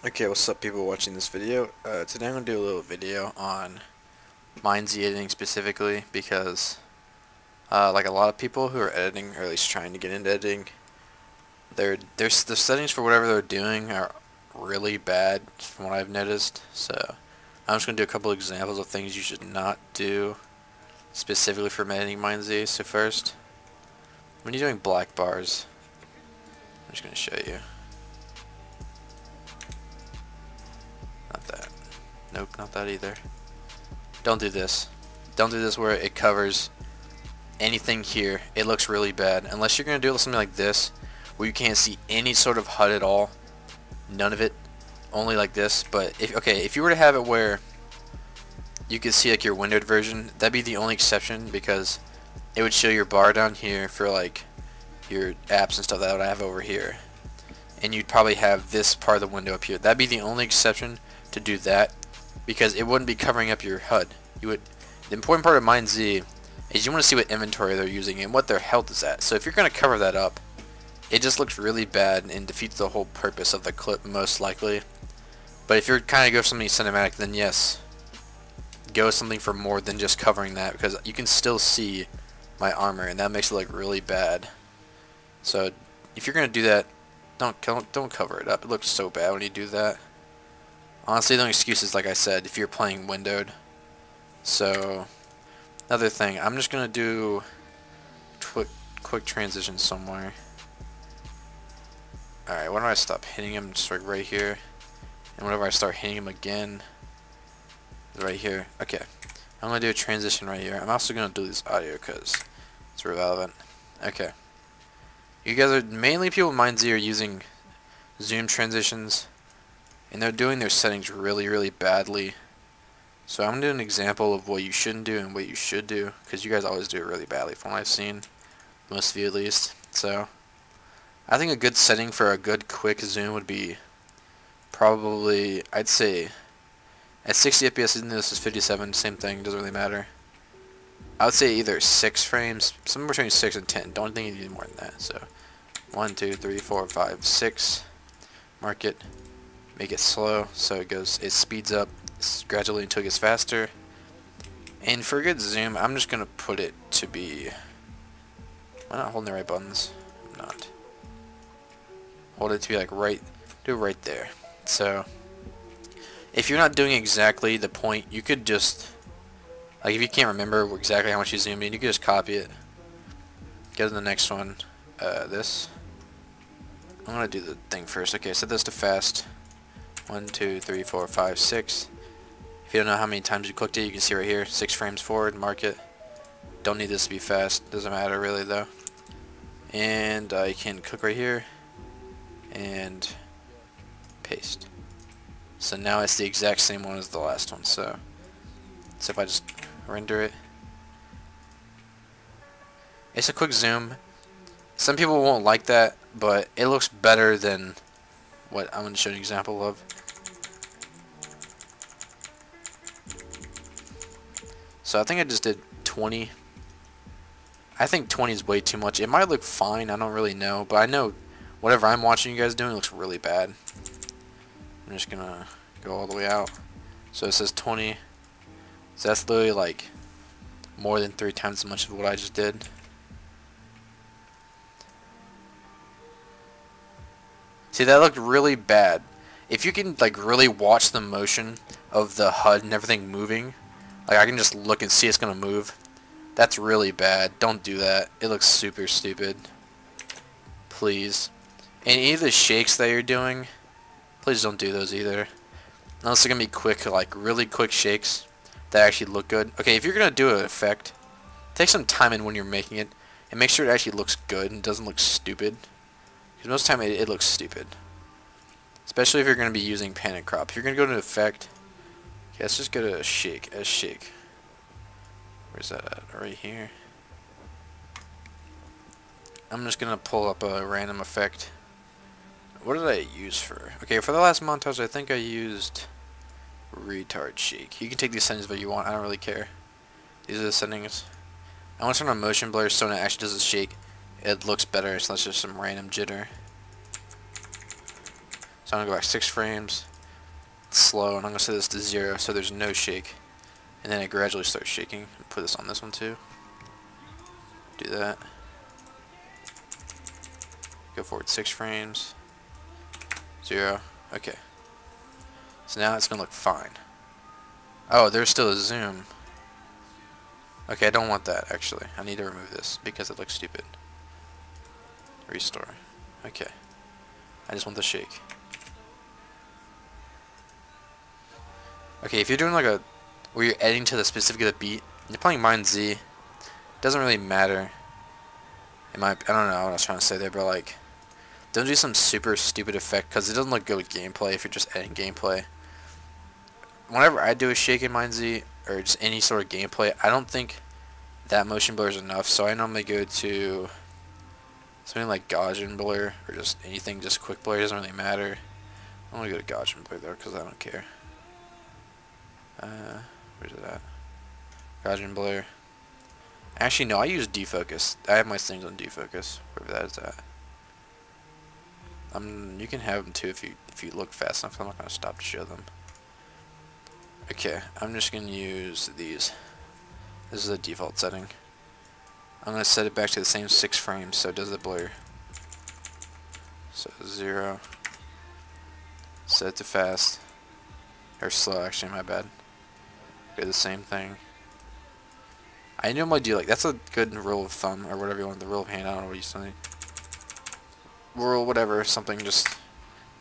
Okay, what's up people watching this video? Today I'm going to do a little video on MineZ editing specifically because like a lot of people who are editing, or at least trying to get into editing, the settings for whatever they're doing are really bad from what I've noticed. So I'm just going to do a couple examples of things you should not do specifically for editing MineZ. So first, when you're doing black bars, I'm just going to show you. Nope, not that either. Don't do this. Don't do this where it covers anything here. It looks really bad. Unless you're going to do something like this, where you can't see any sort of HUD at all. None of it. Only like this. But, if you were to have it where you could see like your windowed version, that'd be the only exception because it would show your bar down here for like your apps and stuff that I would have over here. And you'd probably have this part of the window up here. That'd be the only exception to do that, because it wouldn't be covering up your HUD. The important part of MineZ is you want to see what inventory they're using and what their health is at. So if you're going to cover that up, it just looks really bad and defeats the whole purpose of the clip most likely. But if you're kind of go for something cinematic, then yes, go something for more than just covering that, because you can still see my armor and that makes it look really bad. So if you're going to do that, don't cover it up. It looks so bad when you do that. Honestly, the only excuse is, like I said, if you're playing windowed. So, another thing, I'm just going to do quick transition somewhere. Alright, why don't I stop hitting him just like right here. And whenever I start hitting him again, right here. Okay, I'm going to do a transition right here. I'm also going to do this audio because it's relevant. Okay. You guys are, mainly people in MineZ are using zoom transitions. And they're doing their settings really badly. So I'm going to do an example of what you shouldn't do and what you should do, because you guys always do it really badly from what I've seen, most of you at least. So I think a good setting for a good quick zoom would be probably, I'd say at 60 FPS, even though this is 57, same thing, doesn't really matter. I would say either 6 frames, somewhere between 6 and 10. Don't think you need more than that. So 1, 2, 3, 4, 5, 6. Mark it. Make it slow so it speeds up gradually until it gets faster. And for a good zoom, I'm just gonna put it to be, am I not holding the right buttons? I'm not. Hold it to be like do it right there. So if you're not doing exactly the point, you could just, like, if you can't remember exactly how much you zoomed in, you could just copy it. Go to the next one. This. I'm gonna do the thing first. Okay, set this to fast. 1, 2, 3, 4, 5, 6. If you don't know how many times you clicked it, you can see right here, 6 frames forward, mark it. Don't need this to be fast, doesn't matter really though. And I can click right here and paste. So now it's the exact same one as the last one. So if I just render it, it's a quick zoom. Some people won't like that, but it looks better than what I'm going to show you an example of. So I think I just did 20. I think 20 is way too much. It might look fine, I don't really know, but I know whatever I'm watching you guys doing looks really bad. I'm just going to go all the way out. So it says 20. So that's literally like more than 3 times as much of what I just did. See, that looked really bad. If you can like really watch the motion of the HUD and everything moving, like I can just look and see it's gonna move, that's really bad. Don't do that. It looks super stupid. Please. And any of the shakes that you're doing, please don't do those either. Unless they're gonna be quick, like really quick shakes that actually look good. Okay, if you're gonna do an effect, take some time in when you're making it and make sure it actually looks good and doesn't look stupid. Because most of the time it looks stupid. Especially if you're going to be using pan and crop. If you're going to go to effect, okay, let's just go to shake. Where's that at? Right here. I'm just going to pull up a random effect. What did I use for? Okay, for the last montage, I think I used retard shake. You can take these settings if you want. I don't really care. These are the settings. I want to turn on motion blur so when it actually does a shake, it looks better. So that's just some random jitter. So I'm going to go back 6 frames. slow, and I'm gonna set this to 0 so there's no shake, and then it gradually starts shaking. Put this on this one too. Do that. Go forward 6 frames. 0. Okay. So now it's gonna look fine. Oh, there's still a zoom. Okay, I don't want that actually. I need to remove this because it looks stupid. Restore. Okay. I just want the shake. Okay, if you're doing like where you're editing to the specific of the beat, you're playing MineZ, it doesn't really matter. I don't know what I was trying to say there, but like, don't do some super stupid effect because it doesn't look good with gameplay if you're just editing gameplay. Whenever I do a shake in MineZ or just any sort of gameplay, I don't think that motion blur is enough, so I normally go to something like Gaussian blur or just anything, just quick blur. It doesn't really matter. I'm gonna go to Gaussian blur though because I don't care. Where's it at? Gaussian blur. Actually, no, I use defocus. I have my things on defocus, wherever that is at. You can have them too if you look fast enough. I'm not gonna stop to show them. Okay, I'm just gonna use these. This is the default setting. I'm gonna set it back to the same 6 frames, so it does the blur. So 0. Set it to fast. Or slow, actually, my bad. Do the same thing. I normally do like, that's a good rule of thumb, or whatever you want, the rule of hand, I don't know what you say. Rule, whatever, something, just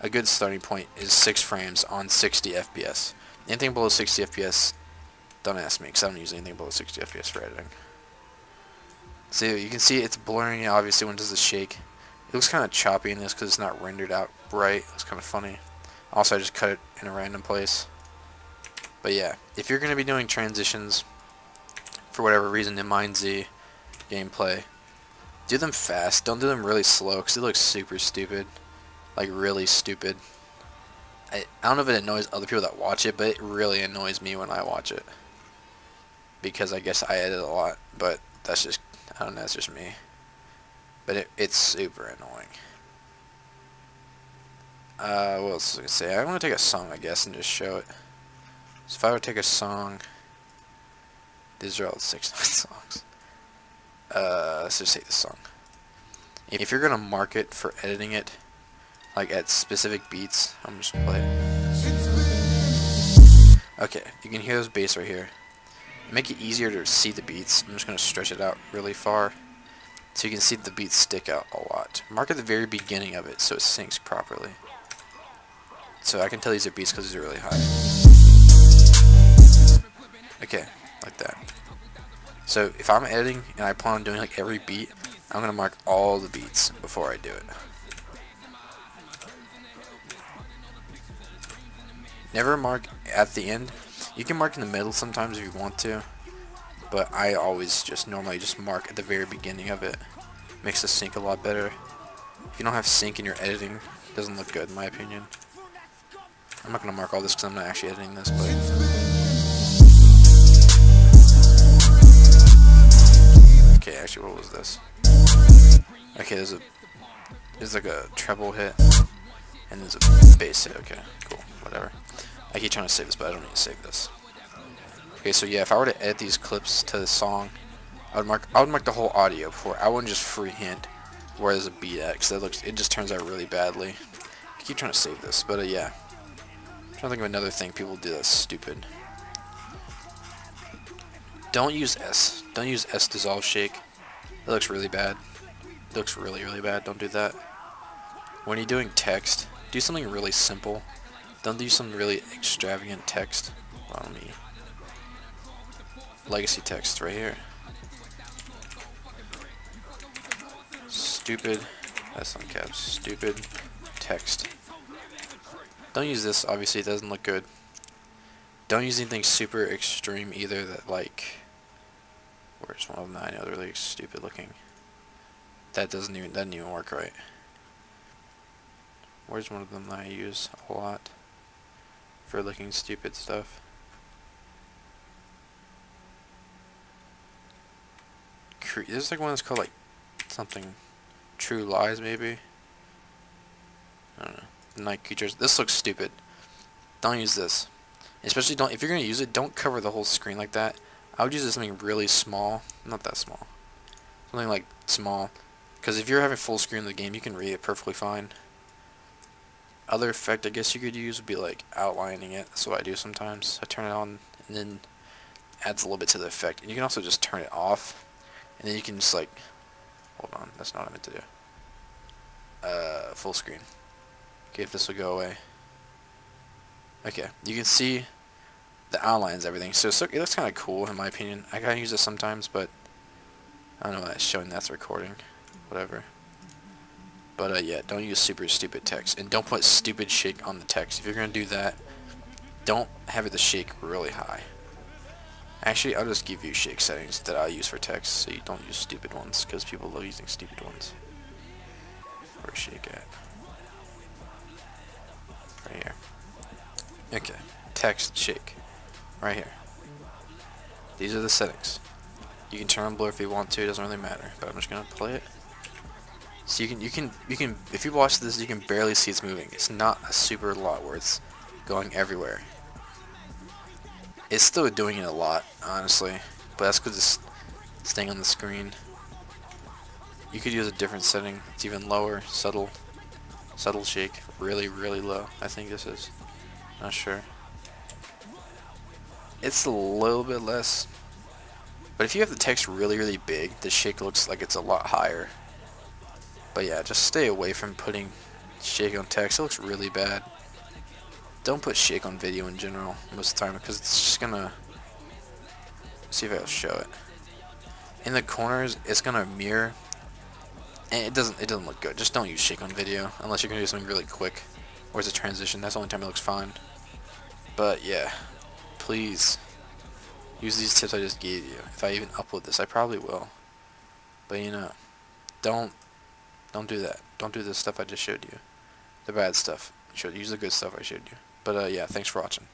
a good starting point is 6 frames on 60 FPS. Anything below 60 FPS, don't ask me, because I don't use anything below 60 FPS for editing. So you can see it's blurring, obviously, when it does the shake. It looks kind of choppy in this because it's not rendered out right. It looks kind of funny. Also, I just cut it in a random place. But yeah, if you're going to be doing transitions, for whatever reason, in MineZ gameplay, do them fast. Don't do them really slow, because it looks super stupid. Like, really stupid. I don't know if it annoys other people that watch it, but it really annoys me when I watch it. Because I guess I edit a lot, but that's just, I don't know, that's just me. But it's super annoying. What else was I going to say? I want to take a song, I guess, and just show it. So if I would take a song, these are all 6 songs. Let's just take this song. If you're going to mark it for editing it, like at specific beats, I'm just going to play it. Okay, you can hear this bass right here. Make it easier to see the beats. I'm just going to stretch it out really far so you can see the beats stick out a lot. Mark at the very beginning of it so it syncs properly. So I can tell these are beats because these are really high. Okay, like that. So if I'm editing and I plan on doing like every beat, I'm going to mark all the beats before I do it. Never mark at the end. You can mark in the middle sometimes if you want to, but I always just normally just mark at the very beginning of it. Makes the sync a lot better. If you don't have sync in your editing, it doesn't look good in my opinion. I'm not going to mark all this because I'm not actually editing this, but... Okay, actually, what was this? Okay, there's like a treble hit, and there's a bass hit. Okay, cool, whatever. I keep trying to save this, but I don't need to save this. Okay, so yeah, if I were to edit these clips to the song, I would mark the whole audio before. I wouldn't just freehand where there's a beat at, because it just turns out really badly. I keep trying to save this, but yeah. I'm trying to think of another thing people do that's stupid. Don't use S. Don't use S dissolve shake. It looks really bad. It looks really, really bad. Don't do that. When you're doing text, do something really simple. Don't do some really extravagant text. Allow me. Legacy text right here. Stupid. That's on caps. Stupid text. Don't use this. Obviously, it doesn't look good. Don't use anything super extreme either. That like. Where's one of them that I know they're really stupid looking? That doesn't even work right. Where's one of them that I use a lot for looking stupid stuff? There's like one that's called like something True Lies maybe. I don't know. Night Creatures. This looks stupid. don't use this. Especially if you're gonna use it, don't cover the whole screen like that. I would use something really small, not that small, something like small, because if you're having full screen of the game, you can read it perfectly fine. Other effect I guess you could use would be like outlining it. That's what I do sometimes. I turn it on and then adds a little bit to the effect. And you can also just turn it off, and then you can just like, hold on, that's not what I meant to do. Full screen. Okay, if this will go away. Okay, you can see the outlines, everything. So it looks kind of cool in my opinion. I gotta use it sometimes, but I don't know why it's showing that's recording. Whatever. But yeah, don't use super stupid text, and don't put stupid shake on the text. If you're gonna do that, don't have it the shake really high. Actually, I'll just give you shake settings that I use for text, so you don't use stupid ones, because people love using stupid ones. Where's shake at? Right here. Okay, text shake. Right here. These are the settings. You can turn on blur if you want to, it doesn't really matter, but I'm just gonna play it. So you can if you watch this, you can barely see it's moving. It's not a super lot where it's going everywhere. It's still doing it a lot, honestly, but that's because it's staying on the screen. You could use a different setting. It's even lower, subtle shake, really low. I think this is, not sure. It's a little bit less, but if you have the text really big, the shake looks like it's a lot higher. But yeah, just stay away from putting shake on text. It looks really bad. Don't put shake on video in general most of the time, because it's just gonna, see if I'll show it. In the corners, it's gonna mirror, and it doesn't look good. Just don't use shake on video unless you're gonna do something really quick, or it's a transition. That's the only time it looks fine. But yeah, please use these tips I just gave you. If I even upload this, I probably will. But you know, don't do that. Don't do the stuff I just showed you. The bad stuff. Use the good stuff I showed you. But yeah, thanks for watching.